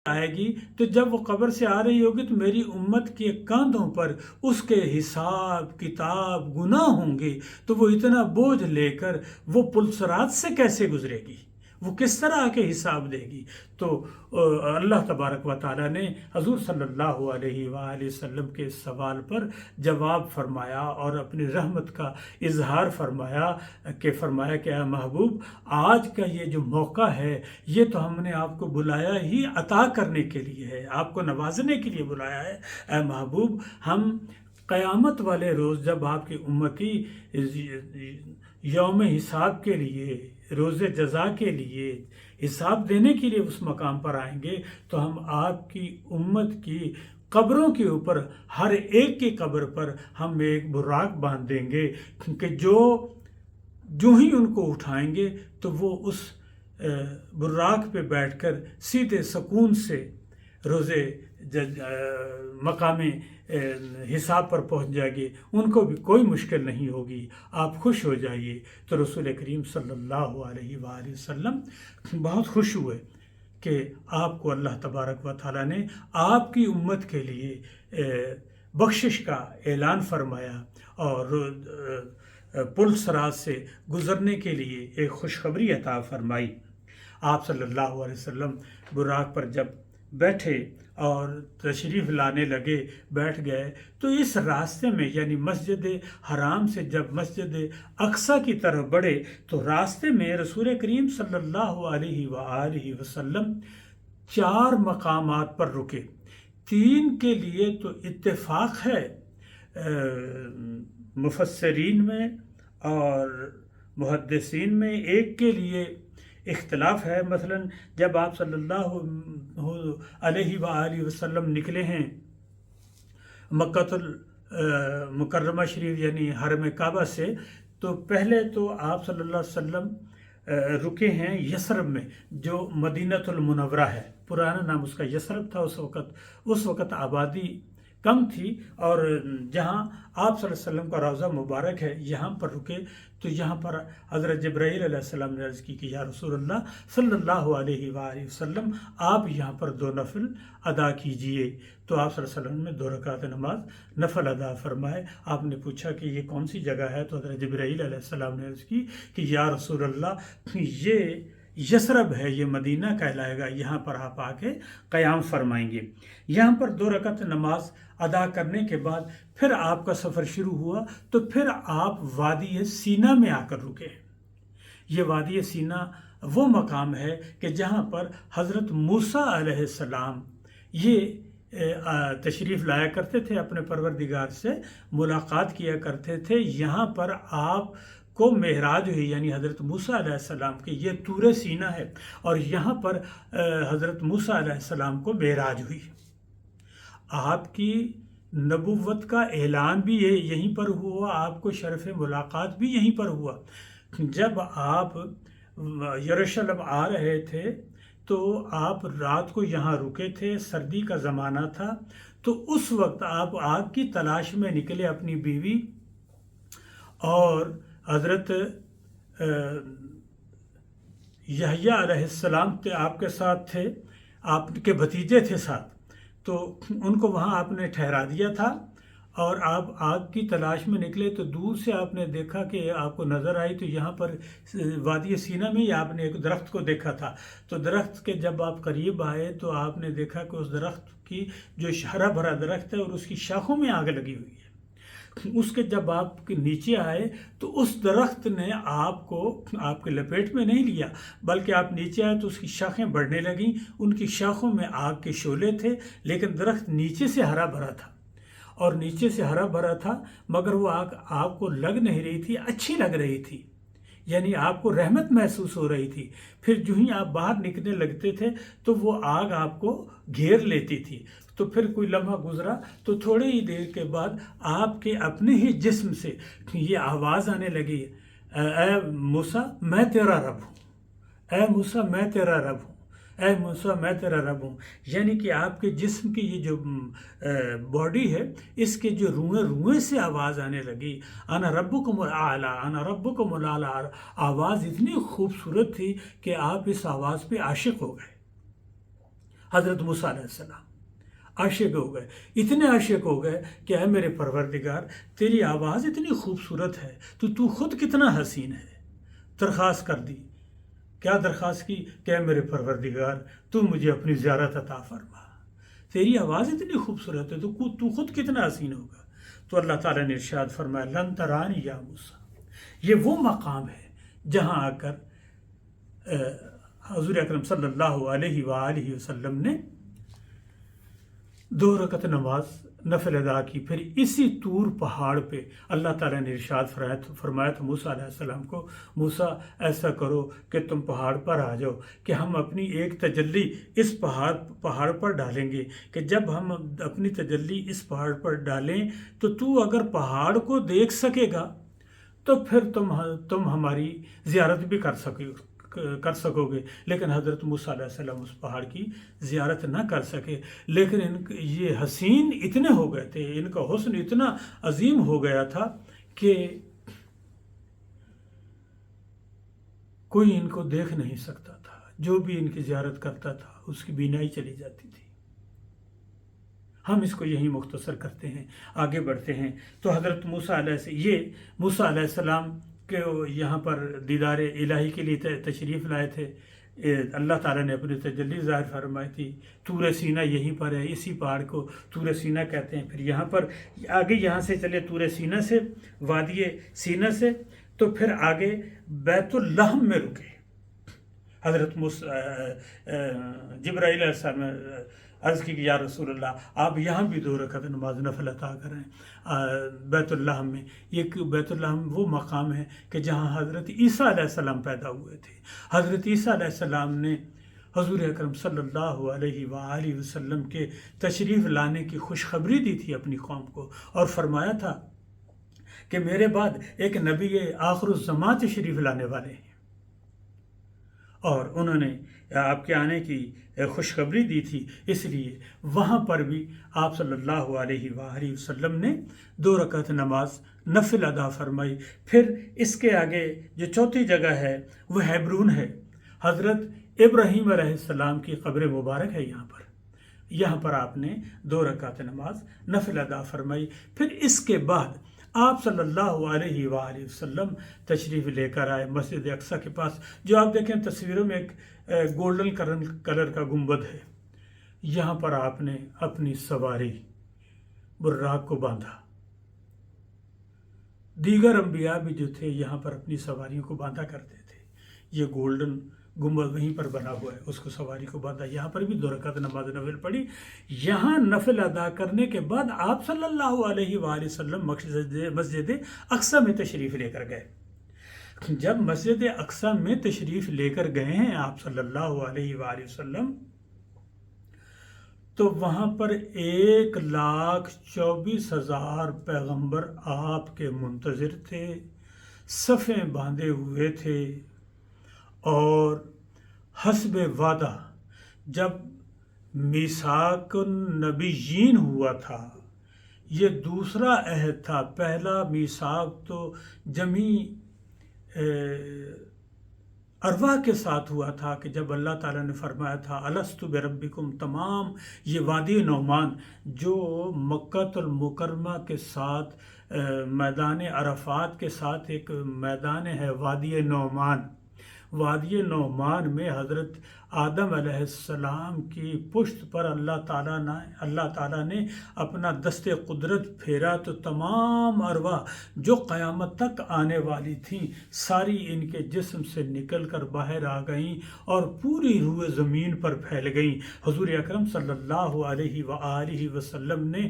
آئے گی تو جب وہ قبر سے آ رہی ہوگی تو میری امت کے کاندھوں پر اس کے حساب کتاب گناہ ہوں گے، تو وہ اتنا بوجھ لے کر وہ پل صراط سے کیسے گزرے گی، وہ کس طرح آ کے حساب دے گی؟ تو اللہ تبارک و تعالیٰ نے حضور صلی اللہ علیہ وآلہ وسلم کے سوال پر جواب فرمایا اور اپنی رحمت کا اظہار فرمایا کہ اے محبوب، آج کا یہ جو موقع ہے یہ تو ہم نے آپ کو بلایا ہی عطا کرنے کے لیے ہے، آپ کو نوازنے کے لیے بلایا ہے۔ اے محبوب، ہم قیامت والے روز جب آپ کی امتی یوم حساب کے لیے، روز جزا کے لیے، حساب دینے کے لیے اس مقام پر آئیں گے تو ہم آپ کی امت کی قبروں کے اوپر، ہر ایک کی قبر پر ہم ایک براق باندھ دیں گے کہ جو ہی ان کو اٹھائیں گے تو وہ اس براق پہ بیٹھ کر سیدھے سکون سے روزے مقام حساب پر پہنچ جائے گی، ان کو بھی کوئی مشکل نہیں ہوگی، آپ خوش ہو جائیے۔ تو رسول کریم صلی اللہ علیہ وآلہ وسلم بہت خوش ہوئے کہ آپ کو اللہ تبارک و تعالیٰ نے آپ کی امت کے لیے بخشش کا اعلان فرمایا اور پل صراط سے گزرنے کے لیے ایک خوشخبری عطا فرمائی۔ آپ صلی اللہ علیہ وسلم براق پر جب بیٹھے اور تشریف لانے لگے، بیٹھ گئے، تو اس راستے میں یعنی مسجد حرام سے جب مسجد اقصیٰ کی طرف بڑھے تو راستے میں رسول کریم صلی اللہ علیہ وآلہ وسلم 4 مقامات پر رکے۔ 3 کے لیے تو اتفاق ہے مفسرین میں اور محدثین میں، ایک کے لیے اختلاف ہے۔ مثلا جب آپ صلی اللہ علیہ وآلہ وسلم نکلے ہیں مکۃ المکرمہ شریف یعنی حرم کعبہ سے، تو پہلے تو آپ صلی اللہ علیہ وسلم رکے ہیں یثرب میں، جو مدینۃ المنورہ ہے، پرانا نام اس کا یثرب تھا۔ اس وقت آبادی کم تھی، اور جہاں آپ صلی اللہ علیہ وسلم کا روضہ مبارک ہے یہاں پر رکے۔ تو یہاں پر حضرت جبرائیل علیہ السلام نے عرض کی کہ یا رسول اللہ صلی اللہ علیہ وآلہ وسلم، آپ یہاں پر 2 نفل ادا کیجئے۔ تو آپ صلی اللہ علیہ وسلم نے 2 رکعت نماز نفل ادا فرمائے۔ آپ نے پوچھا کہ یہ کون سی جگہ ہے؟ تو حضرت جبرائیل علیہ السلام نے عرض کی کہ یا رسول اللہ، یہ یثرب ہے، یہ مدینہ کہلائے گا، یہاں پر آپ آ کے قیام فرمائیں گے۔ یہاں پر 2 رکعت نماز ادا کرنے کے بعد پھر آپ کا سفر شروع ہوا، تو پھر آپ وادی سینا میں آ کر رکے۔ یہ وادی سینا وہ مقام ہے کہ جہاں پر حضرت موسیٰ علیہ السلام یہ تشریف لایا کرتے تھے، اپنے پروردگار سے ملاقات کیا کرتے تھے۔ یہاں پر آپ کو معراج ہوئی، یعنی حضرت موسیٰ علیہ السلام کے، یہ طور سینا ہے، اور یہاں پر حضرت موسیٰ علیہ السلام کو معراج ہوئی۔ آپ کی نبوت کا اعلان بھی یہیں پر ہوا، آپ کو شرف ملاقات بھی یہیں پر ہوا۔ جب آپ یروشلم آ رہے تھے تو آپ رات کو یہاں رکے تھے، سردی کا زمانہ تھا، تو اس وقت آپ آگ کی تلاش میں نکلے، اپنی بیوی اور حضرت یحییٰ علیہ السلام آپ کے ساتھ تھے، آپ کے بھتیجے تھے ساتھ، تو ان کو وہاں آپ نے ٹھہرا دیا تھا، اور آپ آگ کی تلاش میں نکلے تو دور سے آپ نے دیکھا کہ آپ کو نظر آئی، تو یہاں پر وادی سینا میں ہی آپ نے ایک درخت کو دیکھا تھا۔ تو درخت کے جب آپ قریب آئے تو آپ نے دیکھا کہ اس درخت کی جو ہرا بھرا درخت ہے اور اس کی شاخوں میں آگ لگی ہوئی ہے۔ اس کے جب آپ کے نیچے آئے تو اس درخت نے آپ کو آپ کے لپیٹ میں نہیں لیا، بلکہ آپ نیچے آئے تو اس کی شاخیں بڑھنے لگیں، ان کی شاخوں میں آگ کے شعلے تھے، لیکن درخت نیچے سے ہرا بھرا تھا، اور نیچے سے ہرا بھرا تھا، مگر وہ آگ آپ کو لگ نہیں رہی تھی، اچھی لگ رہی تھی، یعنی آپ کو رحمت محسوس ہو رہی تھی۔ پھر جو ہی آپ باہر نکلنے لگتے تھے تو وہ آگ آپ کو گھیر لیتی تھی۔ تو پھر کوئی لمحہ گزرا تو تھوڑی ہی دیر کے بعد آپ کے اپنے ہی جسم سے یہ آواز آنے لگی، اے موسیٰ میں تیرا رب ہوں، اے موسیٰ میں تیرا رب ہوں، اے موسیٰ میں تیرا رب ہوں۔ یعنی کہ آپ کے جسم کی یہ جو باڈی ہے، اس کے جو روئیں سے آواز آنے لگی، انا ربکم الاعلیٰ، انا ربکم الاعلیٰ۔ آواز اتنی خوبصورت تھی کہ آپ اس آواز پہ عاشق ہو گئے، حضرت موسیٰ علیہ السلام عاشق ہو گئے، اتنے عاشق ہو گئے کہ اے میرے پروردگار تیری آواز اتنی خوبصورت ہے، تو خود کتنا حسین ہے۔ درخواست کر دی، کیا درخواست کی کہ اے میرے پروردگار تو مجھے اپنی زیارت عطا فرما، تیری آواز اتنی خوبصورت ہے تو خود کتنا حسین ہوگا۔ تو اللہ تعالیٰ نے ارشاد فرمایا لن ترانی یا موسیٰ، یہ وہ مقام ہے جہاں آ کر حضور اکرم صلی اللہ علیہ وآلہ وسلم نے 2 رکعت نماز نفل ادا کی۔ پھر اسی طور پہاڑ پہ اللہ تعالیٰ نے ارشاد فرمایا تھا موسیٰ علیہ السلام کو، موسیٰ ایسا کرو کہ تم پہاڑ پر آ جاؤ کہ ہم اپنی ایک تجلی اس پہاڑ پر ڈالیں گے، کہ جب ہم اپنی تجلی اس پہاڑ پر ڈالیں تو اگر پہاڑ کو دیکھ سکے گا تو پھر تم ہماری زیارت بھی کر سکو گے۔ لیکن حضرت موسیٰ علیہ السلام اس پہاڑ کی زیارت نہ کر سکے، لیکن یہ حسین اتنے ہو گئے تھے، ان کا حسن اتنا عظیم ہو گیا تھا کہ کوئی ان کو دیکھ نہیں سکتا تھا، جو بھی ان کی زیارت کرتا تھا اس کی بینائی چلی جاتی تھی۔ ہم اس کو یہی مختصر کرتے ہیں، آگے بڑھتے ہیں۔ تو حضرت موسیٰ علیہ السلام کہ یہاں پر دیدار الہی کے لیے تشریف لائے تھے، اللہ تعالیٰ نے اپنی تجلی ظاہر فرمائی تھی۔ طور سینہ یہیں پر ہے، اسی پہاڑ کو طور سینہ کہتے ہیں۔ پھر یہاں پر آگے یہاں سے چلے طور سینہ سے، وادی سینہ سے، تو پھر آگے بیت اللحم میں رکے۔ حضرت جبرائیل علیہ السلام نے عرض کی کہ یا رسول اللہ آپ یہاں بھی 2 رکعت نماز نفل عطا کریں بیت اللحم میں۔ یہ بیت اللحم وہ مقام ہے کہ جہاں حضرت عیسیٰ علیہ السلام پیدا ہوئے تھے۔ حضرت عیسیٰ علیہ السلام نے حضور اکرم صلی اللہ علیہ وآلہ وسلم کے تشریف لانے کی خوشخبری دی تھی اپنی قوم کو، اور فرمایا تھا کہ میرے بعد ایک نبی آخر الزمان تشریف لانے والے ہیں، اور انہوں نے آپ کے آنے کی خوشخبری دی تھی۔ اس لیے وہاں پر بھی آپ صلی اللہ علیہ وآلہ وسلم نے 2 رکعت نماز نفل ادا فرمائی۔ پھر اس کے آگے جو چوتھی جگہ ہے وہ ہیبرون ہے، حضرت ابراہیم علیہ السلام کی قبر مبارک ہے یہاں پر آپ نے 2 رکعت نماز نفل ادا فرمائی۔ پھر اس کے بعد آپ صلی اللہ علیہ وآلہ وسلم تشریف لے کر آئے مسجد اقصیٰ کے پاس، جو آپ دیکھیں تصویروں میں ایک گولڈن کلر کا گنبد ہے۔ یہاں پر آپ نے اپنی سواری براق کو باندھا۔ دیگر انبیاء بھی جو تھے یہاں پر اپنی سواریوں کو باندھا کرتے تھے۔ یہ گولڈن گنبد وہیں پر بنا ہوا ہے، اس کو سواری کو باندھا۔ یہاں پر بھی 2 رکعت نماز نفل پڑھی۔ یہاں نفل ادا کرنے کے بعد آپ صلی اللہ علیہ وآلہ وسلم مسجد اقصیٰ میں تشریف لے کر گئے۔ جب مسجد اقصیٰ میں تشریف لے کر گئے ہیں آپ صلی اللہ علیہ وآلہ وسلم، تو وہاں پر 1,24,000 پیغمبر آپ کے منتظر تھے، صفیں باندھے ہوئے تھے، اور حسب وعدہ جب میثاق النبیین ہوا تھا، یہ دوسرا عہد تھا۔ پہلا میثاق تو جمیع ارواح کے ساتھ ہوا تھا، کہ جب اللہ تعالیٰ نے فرمایا تھا الست بربکم، تمام یہ وادی نعمان جو مکۃ المکرمہ کے ساتھ میدان عرفات کے ساتھ ایک میدان ہے وادی نعمان، وادی نعمان میں حضرت آدم علیہ السلام کی پشت پر اللہ تعالیٰ نے اپنا دست قدرت پھیرا، تو تمام ارواح جو قیامت تک آنے والی تھیں ساری ان کے جسم سے نکل کر باہر آ گئیں اور پوری روح زمین پر پھیل گئیں۔ حضور اکرم صلی اللہ علیہ وآلہ وسلم نے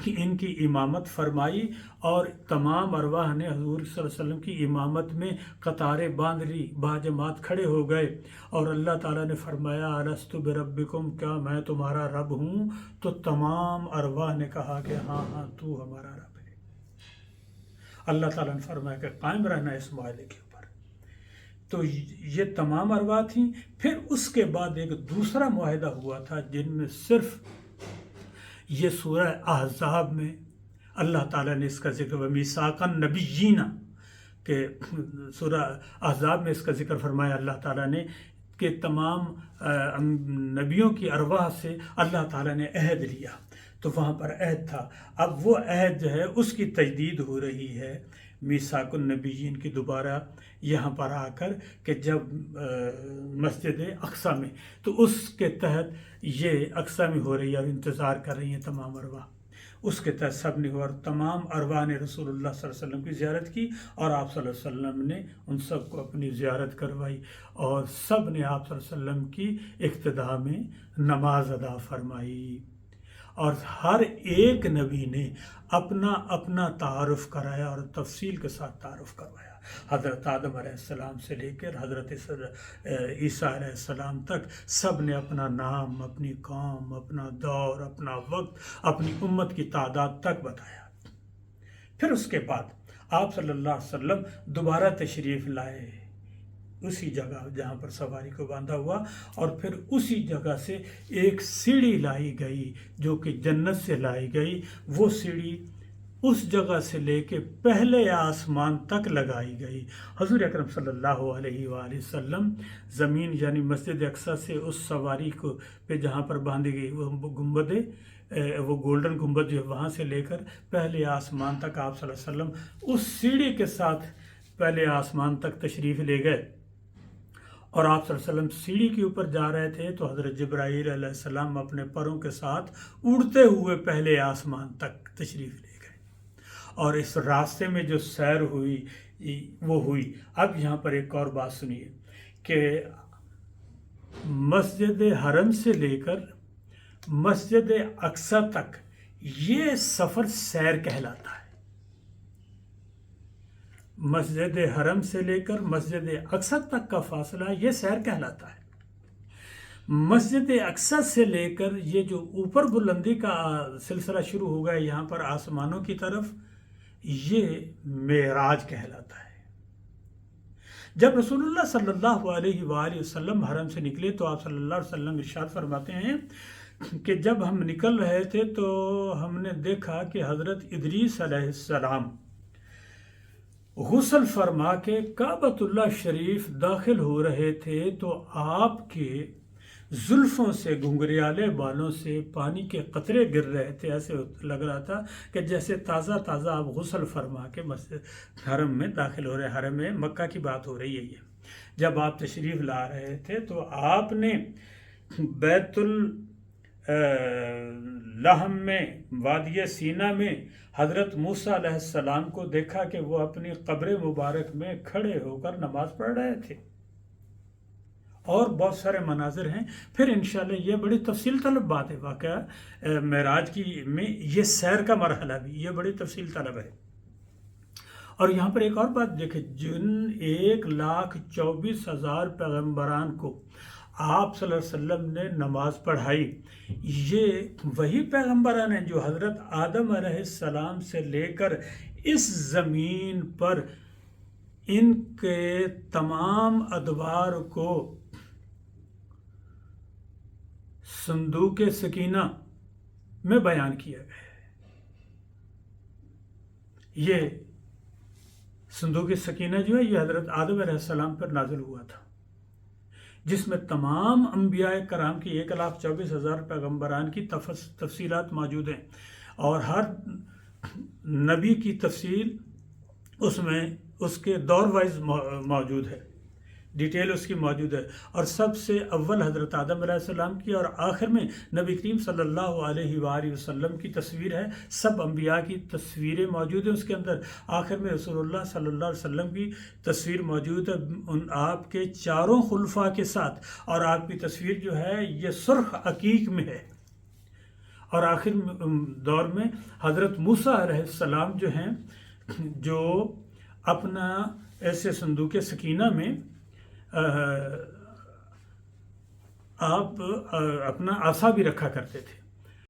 ان کی امامت فرمائی، اور تمام ارواح نے حضور صلی اللہ علیہ وسلم کی امامت میں قطاریں باندھ لی، باجماعت کھڑے ہو گئے، اور اللہ تعالیٰ نے فرمایا الست بربکم، کیا میں تمہارا رب ہوں؟ تو تمام ارواح نے کہا کہ ہاں تو ہمارا رب ہے۔ اللہ تعالیٰ نے فرمایا کہ قائم رہنا اس معاہدے کے اوپر۔ تو یہ تمام ارواح تھیں۔ پھر اس کے بعد ایک دوسرا معاہدہ ہوا تھا، جن میں صرف یہ سورہ احزاب میں اللہ تعالیٰ نے اس کا ذکر وَمِيثَاقَ النَّبِيِّينَ کہ سورہ احزاب میں اس کا ذکر فرمایا اللہ تعالیٰ نے کہ تمام نبیوں کی ارواح سے اللہ تعالیٰ نے عہد لیا، تو وہاں پر عہد تھا۔ اب وہ عہد جو ہے اس کی تجدید ہو رہی ہے میثاق النبیین کی دوبارہ یہاں پر آ کر، کہ جب مسجد اقصیٰ میں، تو اس کے تحت یہ اقصیٰ میں ہو رہی ہے اور انتظار کر رہی ہیں تمام ارواح۔ اس کے تحت سب نے، اور تمام ارواح نے رسول اللہ صلی اللہ علیہ وسلم کی زیارت کی، اور آپ صلی اللہ علیہ وسلم نے ان سب کو اپنی زیارت کروائی، اور سب نے آپ صلی اللہ علیہ وسلم کی اقتداء میں نماز ادا فرمائی، اور ہر ایک نبی نے اپنا اپنا تعارف کرایا اور تفصیل کے ساتھ تعارف کروایا۔ حضرت آدم علیہ السلام سے لے کر حضرت عیسیٰ علیہ السلام تک سب نے اپنا نام، اپنی قوم، اپنا دور، اپنا وقت، اپنی امت کی تعداد تک بتایا۔ پھر اس کے بعد آپ صلی اللہ علیہ وسلم دوبارہ تشریف لائے اسی جگہ جہاں پر سواری کو باندھا ہوا، اور پھر اسی جگہ سے ایک سیڑھی لائی گئی جو کہ جنت سے لائی گئی۔ وہ سیڑھی اس جگہ سے لے کے پہلے آسمان تک لگائی گئی۔ حضور اکرم صلی اللہ علیہ وآلہ وسلم زمین یعنی مسجد اقصیٰ سے اس سواری کو پہ جہاں پر باندھی گئی وہ گنبد، وہ گولڈن گنبد جو ہے، وہاں سے لے کر پہلے آسمان تک آپ صلی اللہ علیہ وسلم اس سیڑھی کے ساتھ پہلے آسمان تک تشریف لے گئے، اور آپ صلی اللہ علیہ وسلم سیڑھی کے اوپر جا رہے تھے تو حضرت جبرائیل علیہ السلام اپنے پروں کے ساتھ اڑتے ہوئے پہلے آسمان تک تشریف لے گئے، اور اس راستے میں جو سیر ہوئی وہ ہوئی۔ اب یہاں پر ایک اور بات سنیے کہ مسجد حرم سے لے کر مسجد اقصیٰ تک یہ سفر سیر کہلاتا ہے۔ مسجد حرم سے لے کر مسجد اقصیٰ تک کا فاصلہ یہ سیر کہلاتا ہے۔ مسجد اقصیٰ سے لے کر یہ جو اوپر بلندی کا سلسلہ شروع ہو گیا یہاں پر آسمانوں کی طرف، یہ معراج کہلاتا ہے۔ جب رسول اللہ صلی اللہ علیہ وآلہ وسلم حرم سے نکلے تو آپ صلی اللہ علیہ وسلم ارشاد فرماتے ہیں کہ جب ہم نکل رہے تھے تو ہم نے دیکھا کہ حضرت ادریس علیہ السلام غسل فرما کے کعبۃ اللہ شریف داخل ہو رہے تھے، تو آپ کے زلفوں سے، گھنگریالے بالوں سے پانی کے قطرے گر رہے تھے۔ ایسے لگ رہا تھا کہ جیسے تازہ تازہ آپ غسل فرما کے مسجد حرم میں داخل ہو رہے، حرم میں مکہ کی بات ہو رہی ہے یہ۔ جب آپ تشریف لا رہے تھے تو آپ نے بیت لحم میں، وادی سینا میں حضرت موسیٰ علیہ السلام کو دیکھا کہ وہ اپنی قبر مبارک میں کھڑے ہو کر نماز پڑھ رہے تھے، اور بہت سارے مناظر ہیں۔ پھر انشاءاللہ یہ بڑی تفصیل طلب بات ہے، واقعہ معراج کی میں یہ سیر کا مرحلہ بھی یہ بڑی تفصیل طلب ہے۔ اور یہاں پر ایک اور بات دیکھیں، جن 1,24,000 پیغمبران کو آپ صلی اللہ علیہ وسلم نے نماز پڑھائی، یہ وہی پیغمبران ہیں جو حضرت آدم علیہ السلام سے لے کر اس زمین پر ان کے تمام ادوار کو صندوق سکینہ میں بیان کیا گیا ہے۔ یہ صندوق سکینہ جو ہے یہ حضرت آدم علیہ السلام پر نازل ہوا تھا، جس میں تمام انبیاء کرام کی 1,24,000 پیغمبران کی تفصیلات موجود ہیں، اور ہر نبی کی تفصیل اس میں اس کے دور وائز موجود ہے، ڈیٹیل اس کی موجود ہے، اور سب سے اول حضرت آدم علیہ السلام کی، اور آخر میں نبی کریم صلی اللہ علیہ وآلہ وسلم کی تصویر ہے۔ سب انبیاء کی تصویریں موجود ہیں اس کے اندر، آخر میں رسول اللہ صلی اللہ علیہ وسلم کی تصویر موجود ہے آپ کے چاروں خلفاء کے ساتھ، اور آپ کی تصویر جو ہے یہ سرخ عقیق میں ہے۔ اور آخر دور میں حضرت موسیٰ علیہ السلام جو ہیں، جو اپنا ایسے صندوق سکینہ میں آپ اپنا عصا بھی رکھا کرتے تھے،